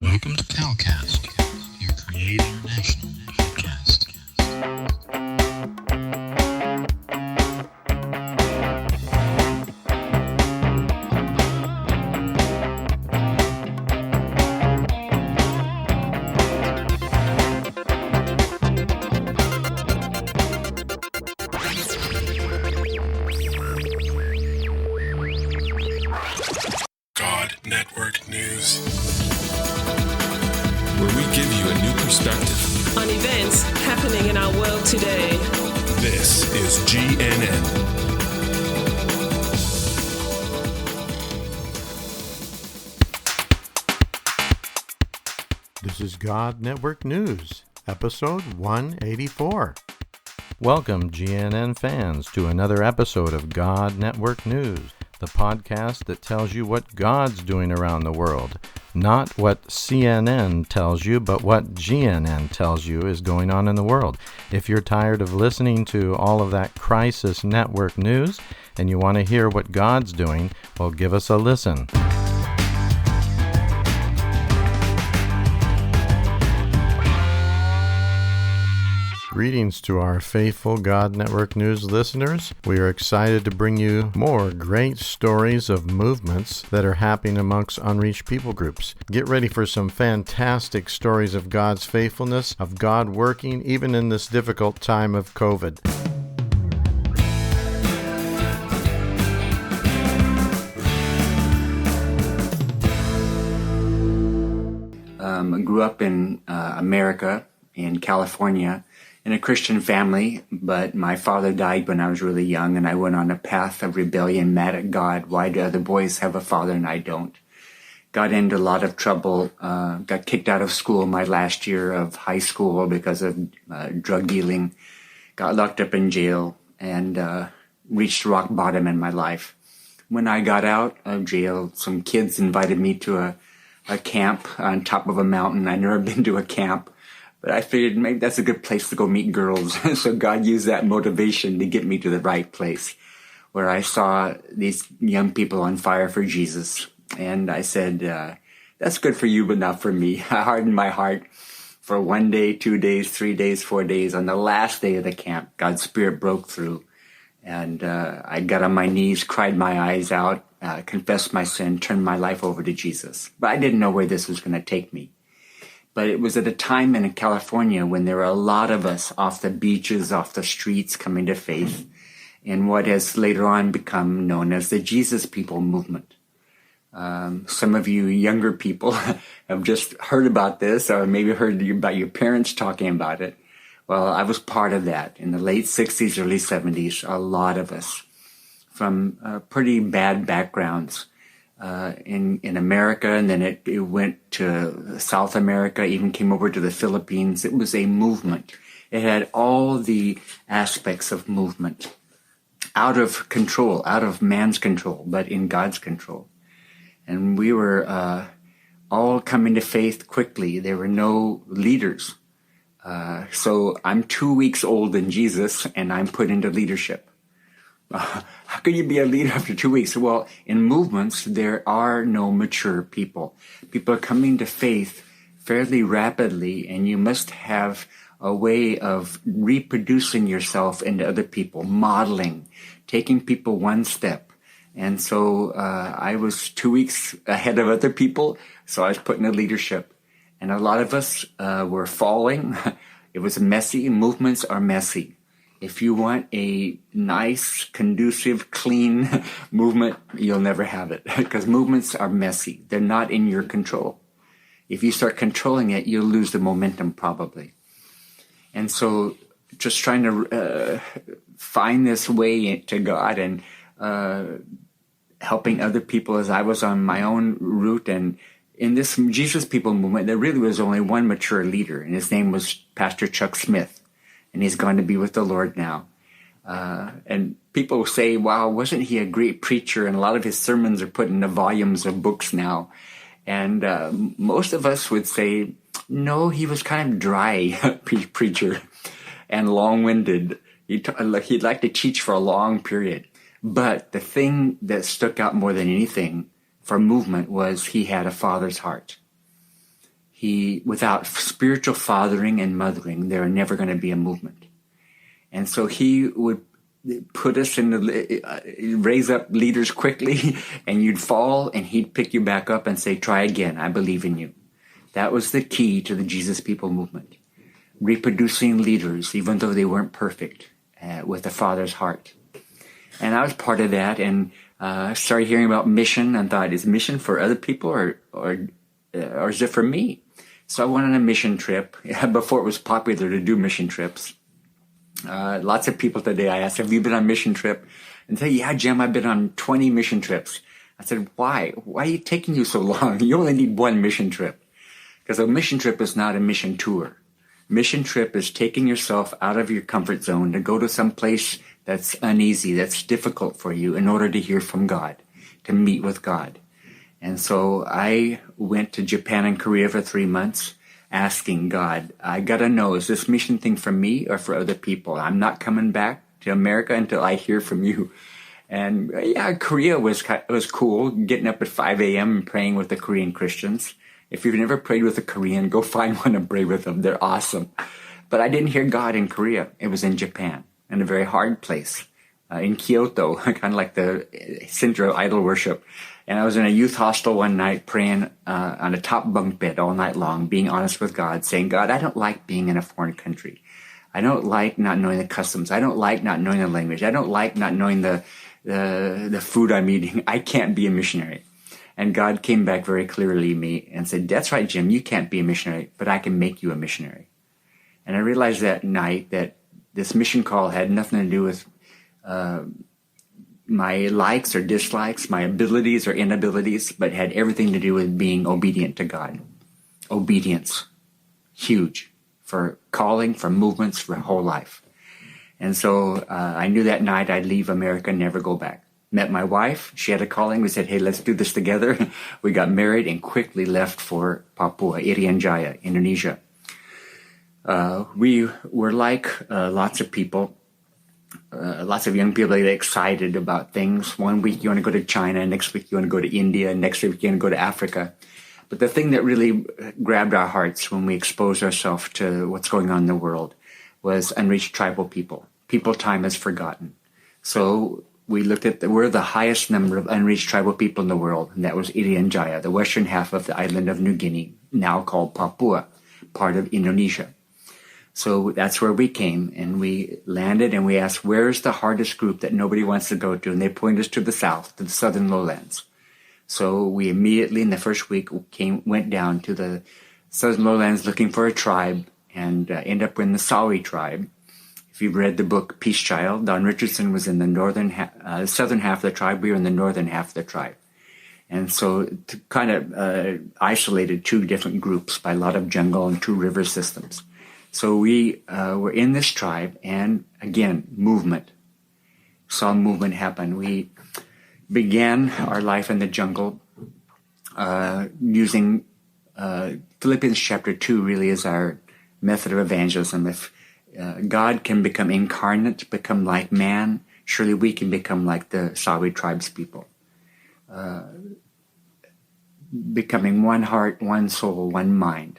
Welcome to Calcast, your Create International podcast. God Network News, where we give you a new perspective on events happening in our world today. This is GNN. This is God Network News, episode 184. Welcome, GNN fans, to another episode of God Network News, the podcast that tells you what God's doing around the world. Not what CNN tells you, but what GNN tells you is going on in the world. If you're tired of listening to all of that crisis network news and you want to hear what God's doing, well, give us a listen. Greetings to our faithful God Network News listeners. We are excited to bring you more great stories of movements that are happening amongst unreached people groups. Get ready for some fantastic stories of God's faithfulness, of God working even in this difficult time of COVID. I grew up in America, in California, in a Christian family, but my father died when I was really young, and I went on a path of rebellion, mad at God. Why do other boys have a father and I don't? Got into a lot of trouble, got kicked out of school my last year of high school because of drug dealing, got locked up in jail, and reached rock bottom in my life. When I got out of jail, some kids invited me to a camp on top of a mountain. I'd never been to a camp, but I figured maybe that's a good place to go meet girls. So God used that motivation to get me to the right place, where I saw these young people on fire for Jesus. And I said, that's good for you, but not for me. I hardened my heart for 1 day, 2 days, 3 days, 4 days. On the last day of the camp, God's Spirit broke through. And I got on my knees, cried my eyes out, confessed my sin, turned my life over to Jesus. But I didn't know where this was going to take me. But it was at a time in California when there were a lot of us off the beaches, off the streets, coming to faith in what has later on become known as the Jesus People movement. Some of you younger people have just heard about this, or maybe heard about your parents talking about it. Well, I was part of that. In the late 60s, early 70s, a lot of us from pretty bad backgrounds in America, and then it went to South America, even came over to the Philippines. It was a movement. It had all the aspects of movement, out of control, out of man's control, but in God's control. And we were all coming to faith quickly. There were no leaders. So I'm 2 weeks old in Jesus, and I'm put into leadership. How can you be a leader after 2 weeks? Well, in movements, there are no mature people. People are coming to faith fairly rapidly, and you must have a way of reproducing yourself into other people, modeling, taking people one step. And so I was 2 weeks ahead of other people, so I was put into leadership. And a lot of us were falling. It was messy. Movements are messy. If you want a nice, conducive, clean movement, you'll never have it, because movements are messy. They're not in your control. If you start controlling it, you'll lose the momentum probably. And so just trying to find this way to God and helping other people as I was on my own route. And in this Jesus People movement, there really was only one mature leader, and his name was Pastor Chuck Smith. And he's going to be with the Lord now. And people say, wow, wasn't he a great preacher? And a lot of his sermons are put into volumes of books now. And most of us would say, no, he was kind of dry preacher and long-winded. He'd like to teach for a long period. But the thing that stuck out more than anything for movement was he had a father's heart. without spiritual fathering and mothering, there are never going to be a movement. And so he would put us raise up leaders quickly, and you'd fall, and he'd pick you back up and say, try again, I believe in you. That was the key to the Jesus People movement. Reproducing leaders, even though they weren't perfect, with the Father's heart. And I was part of that, and I started hearing about mission and thought, is mission for other people or is it for me? So I went on a mission trip before it was popular to do mission trips. Lots of people today I asked, have you been on a mission trip? And say, yeah, Jim, I've been on 20 mission trips. I said, why? Why are you taking you so long? You only need one mission trip. Because a mission trip is not a mission tour. Mission trip is taking yourself out of your comfort zone to go to some place that's uneasy, that's difficult for you in order to hear from God, to meet with God. And so I went to Japan and Korea for 3 months asking God, I got to know, is this mission thing for me or for other people? I'm not coming back to America until I hear from you. And yeah, Korea was cool, getting up at 5 a.m. and praying with the Korean Christians. If you've never prayed with a Korean, go find one and pray with them. They're awesome. But I didn't hear God in Korea. It was in Japan, in a very hard place, in Kyoto, kind of like the center of idol worship. And I was in a youth hostel one night praying on a top bunk bed all night long, being honest with God, saying, God, I don't like being in a foreign country. I don't like not knowing the customs. I don't like not knowing the language. I don't like not knowing the food I'm eating. I can't be a missionary. And God came back very clearly to me and said, that's right, Jim, you can't be a missionary, but I can make you a missionary. And I realized that night that this mission call had nothing to do with my likes or dislikes, my abilities or inabilities, but had everything to do with being obedient to God. Obedience, huge for calling, for movements, for whole life. And so I knew that night I'd leave America and never go back. Met my wife. She had a calling. We said, hey, let's do this together. We got married and quickly left for Papua, Irian Jaya, Indonesia. We were like lots of people, lots of young people that get excited about things. One week you want to go to China, next week you want to go to India, next week you want to go to Africa. But the thing that really grabbed our hearts when we exposed ourselves to what's going on in the world was unreached tribal people. People time is forgotten. So we looked at we're the highest number of unreached tribal people in the world, and that was Irian Jaya, the western half of the island of New Guinea, now called Papua, part of Indonesia. So that's where we came, and we landed, and we asked, where's the hardest group that nobody wants to go to? And they pointed us to the south, to the southern lowlands. So we immediately, in the first week, went down to the southern lowlands looking for a tribe, and ended up in the Sawi tribe. If you've read the book Peace Child, Don Richardson was in the southern half of the tribe. We were in the northern half of the tribe. And so to kind of isolated two different groups by a lot of jungle and two river systems. So we were in this tribe, and again, movement. Saw movement happen. We began our life in the jungle using Philippians chapter 2 really is our method of evangelism. If God can become incarnate, become like man, surely we can become like the Sawi tribes people. Becoming one heart, one soul, one mind,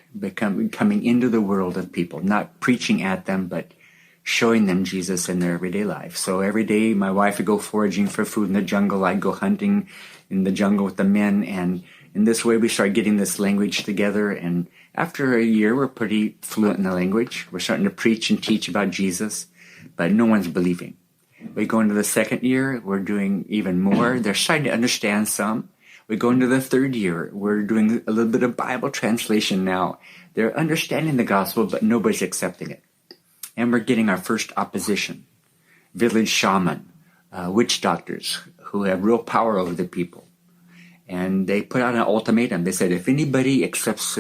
coming into the world of people, not preaching at them, but showing them Jesus in their everyday life. So every day my wife would go foraging for food in the jungle. I'd go hunting in the jungle with the men. And in this way, we started getting this language together. And after a year, we're pretty fluent in the language. We're starting to preach and teach about Jesus, but no one's believing. We go into the second year, we're doing even more. They're starting to understand some. We go into the third year, we're doing a little bit of Bible translation now. They're understanding the gospel, but nobody's accepting it. And we're getting our first opposition. Village shaman, witch doctors who have real power over the people. And they put out an ultimatum. They said, if anybody accepts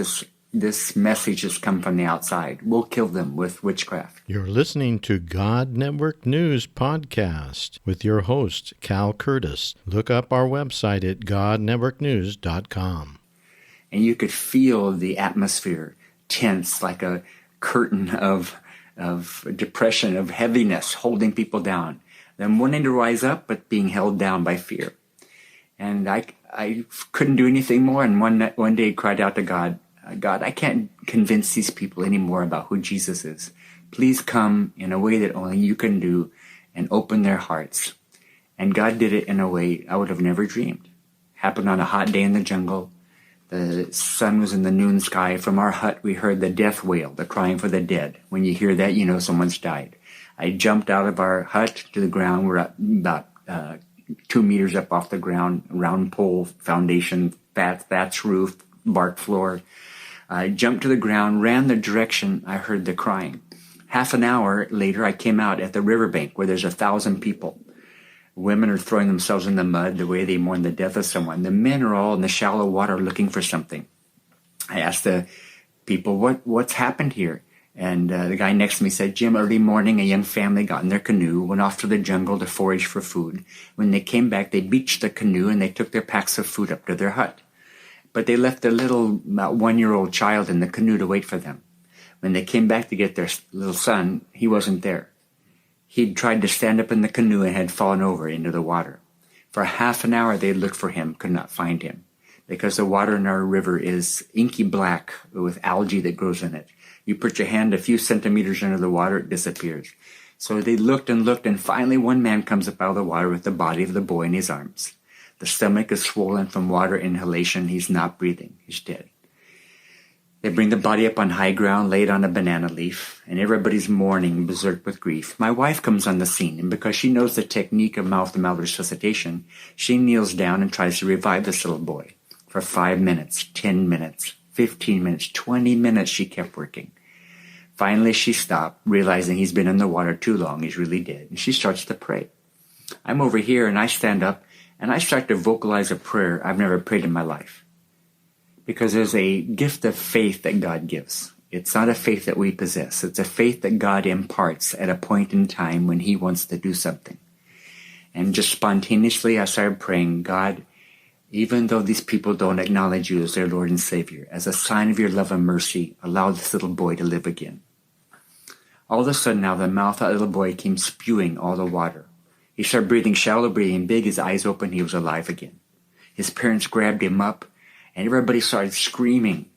this message has come from the outside, we'll kill them with witchcraft. You're listening to God Network News Podcast with your host, Cal Curtis. Look up our website at godnetworknews.com. And you could feel the atmosphere tense, like a curtain of depression, of heaviness, holding people down. Them wanting to rise up, but being held down by fear. And I couldn't do anything more. And one day cried out to God, God, I can't convince these people anymore about who Jesus is. Please come in a way that only you can do and open their hearts. And God did it in a way I would have never dreamed. Happened on a hot day in the jungle. The sun was in the noon sky. From our hut, we heard the death wail, the crying for the dead. When you hear that, you know someone's died. I jumped out of our hut to the ground. We're up about 2 meters up off the ground, round pole, foundation, thatch roof, bark floor. I jumped to the ground, ran the direction I heard the crying. Half an hour later, I came out at the riverbank where there's 1,000 people. Women are throwing themselves in the mud the way they mourn the death of someone. The men are all in the shallow water looking for something. I asked the people, what's happened here? And the guy next to me said, Jim, early morning, a young family got in their canoe, went off to the jungle to forage for food. When they came back, they beached the canoe and they took their packs of food up to their hut. But they left their little, about 1-year-old child in the canoe to wait for them. When they came back to get their little son, he wasn't there. He'd tried to stand up in the canoe and had fallen over into the water. For half an hour, they looked for him, could not find him, because the water in our river is inky black with algae that grows in it. You put your hand a few centimeters under the water, it disappears. So they looked, and finally one man comes up out of the water with the body of the boy in his arms. The stomach is swollen from water inhalation. He's not breathing. He's dead. They bring the body up on high ground, laid on a banana leaf, and everybody's mourning, berserk with grief. My wife comes on the scene, and because she knows the technique of mouth-to-mouth resuscitation, she kneels down and tries to revive this little boy. For 5 minutes, 10 minutes, 15 minutes, 20 minutes, she kept working. Finally, she stopped, realizing he's been in the water too long. He's really dead. And she starts to pray. I'm over here, and I stand up, and I start to vocalize a prayer I've never prayed in my life. Because there's a gift of faith that God gives. It's not a faith that we possess. It's a faith that God imparts at a point in time when he wants to do something. And just spontaneously, I started praying, God, even though these people don't acknowledge you as their Lord and Savior, as a sign of your love and mercy, allow this little boy to live again. All of a sudden now, the mouth of the little boy came spewing all the water. He started breathing shallow, breathing big, his eyes open, he was alive again. His parents grabbed him up, and everybody started screaming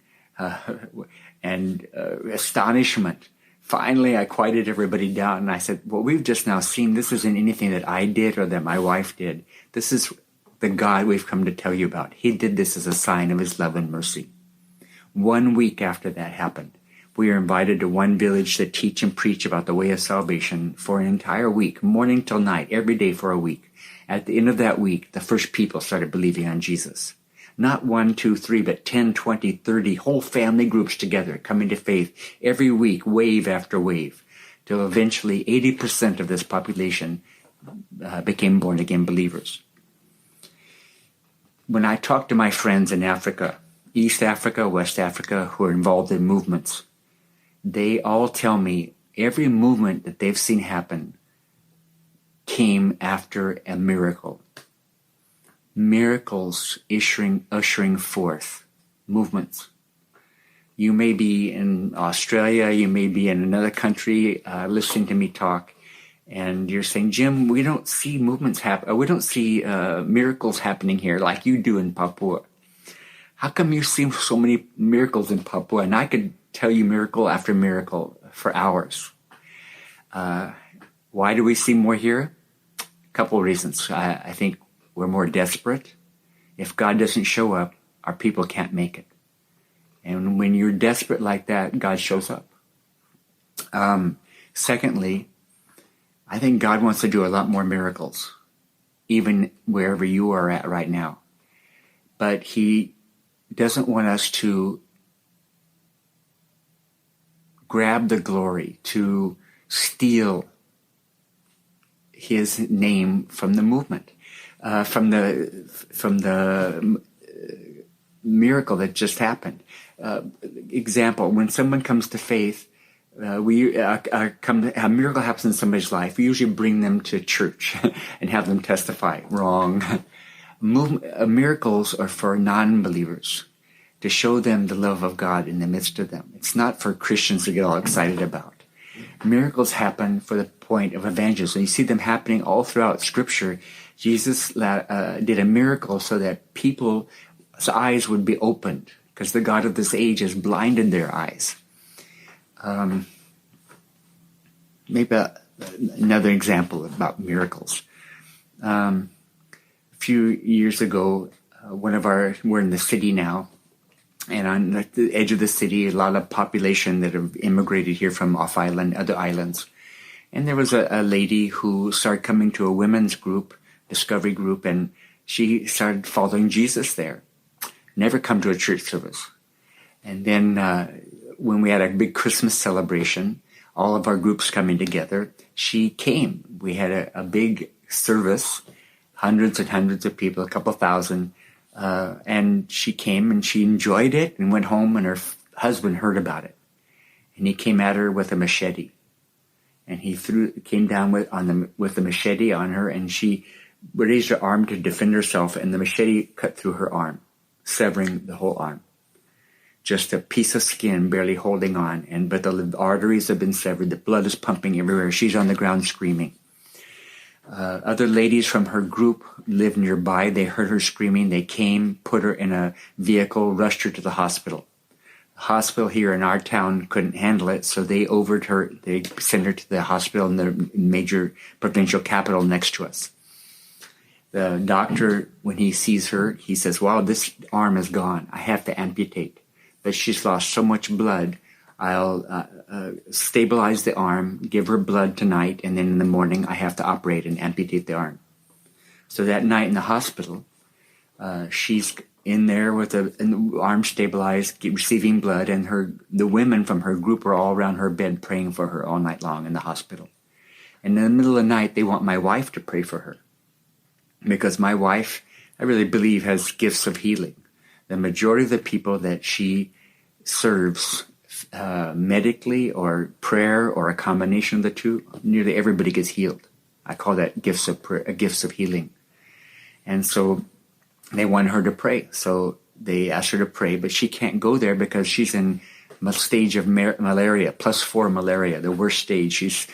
and astonishment. Finally, I quieted everybody down, and I said, what we've just now seen, this isn't anything that I did or that my wife did. This is the God we've come to tell you about. He did this as a sign of his love and mercy. 1 week after that happened, we were invited to one village to teach and preach about the way of salvation for an entire week, morning till night, every day for a week. At the end of that week, the first people started believing on Jesus. Not 1, 2, 3, but 10, 20, 30, whole family groups together coming to faith every week, wave after wave, till eventually 80% of this population became born-again believers. When I talk to my friends in Africa, East Africa, West Africa, who are involved in movements, they all tell me every movement that they've seen happen came after a miracle. Miracles ushering forth movements. You may be in Australia, you may be in another country listening to me talk, and you're saying, Jim, we don't see movements happen. We don't see miracles happening here like you do in Papua. How come you see so many miracles in Papua? And I could tell you miracle after miracle for hours. Why do we see more here? A couple of reasons. I think we're more desperate. If God doesn't show up, our people can't make it. And when you're desperate like that, God shows up. Secondly, I think God wants to do a lot more miracles, even wherever you are at right now. But he doesn't want us to grab the glory, to steal his name from the movement. From the miracle that just happened. Example: when someone comes to faith, a miracle happens in somebody's life. We usually bring them to church and have them testify. Wrong. Miracles are for non-believers, to show them the love of God in the midst of them. It's not for Christians to get all excited about. Miracles happen for the point of evangelism. You see them happening all throughout Scripture. Jesus did a miracle so that people's eyes would be opened, because the God of this age has blinded their eyes. Maybe another example about miracles. A few years ago, we're in the city now, and on the edge of the city, a lot of population that have immigrated here from off-island, other islands. And there was a lady who started coming to a women's group, discovery group, and she started following Jesus there. Never come to a church service. And then when we had a big Christmas celebration, all of our groups coming together, she came. We had a big service, hundreds and hundreds of people, a couple thousand, and she came and she enjoyed it and went home, and her husband heard about it. And he came at her with a machete. And he came down with the machete on her, and she raised her arm to defend herself, and the machete cut through her arm, severing the whole arm. Just a piece of skin barely holding on, but the arteries have been severed. The blood is pumping everywhere. She's on the ground screaming. Other ladies from her group lived nearby. They heard her screaming. They came, put her in a vehicle, rushed her to the hospital. The hospital here in our town couldn't handle it, so they sent her to the hospital in the major provincial capital next to us. The doctor, when he sees her, he says, "Wow, this arm is gone. I have to amputate. But she's lost so much blood, I'll stabilize the arm, give her blood tonight, and then in the morning I have to operate and amputate the arm." So that night in the hospital, she's in there with an arm stabilized, receiving blood, and the women from her group are all around her bed praying for her all night long in the hospital. And in the middle of the night, they want my wife to pray for her, because my wife, I really believe, has gifts of healing. The majority of the people that she serves medically or prayer or a combination of the two, nearly everybody gets healed. I call that gifts of healing. And so they want her to pray. So they asked her to pray, but she can't go there because she's in a stage of malaria, +4 malaria, the worst stage. She's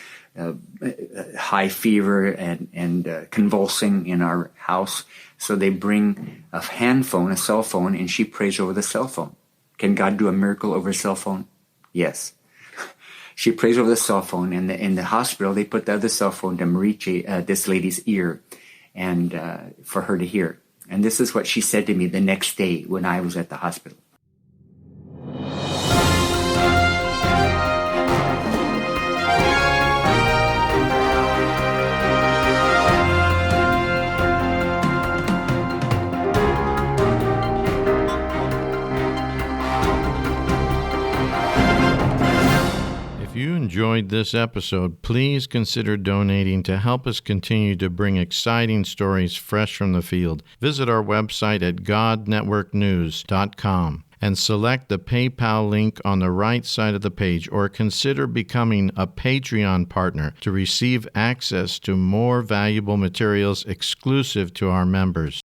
high fever and convulsing in our house. So they bring a cell phone, and she prays over the cell phone. Can God do a miracle over a cell phone? Yes. She prays over the cell phone, and in the hospital, they put the other cell phone to this lady's ear, and for her to hear. And this is what she said to me the next day when I was at the hospital. If you enjoyed this episode, please consider donating to help us continue to bring exciting stories fresh from the field. Visit our website at godnetworknews.com and select the PayPal link on the right side of the page, or consider becoming a Patreon partner to receive access to more valuable materials exclusive to our members.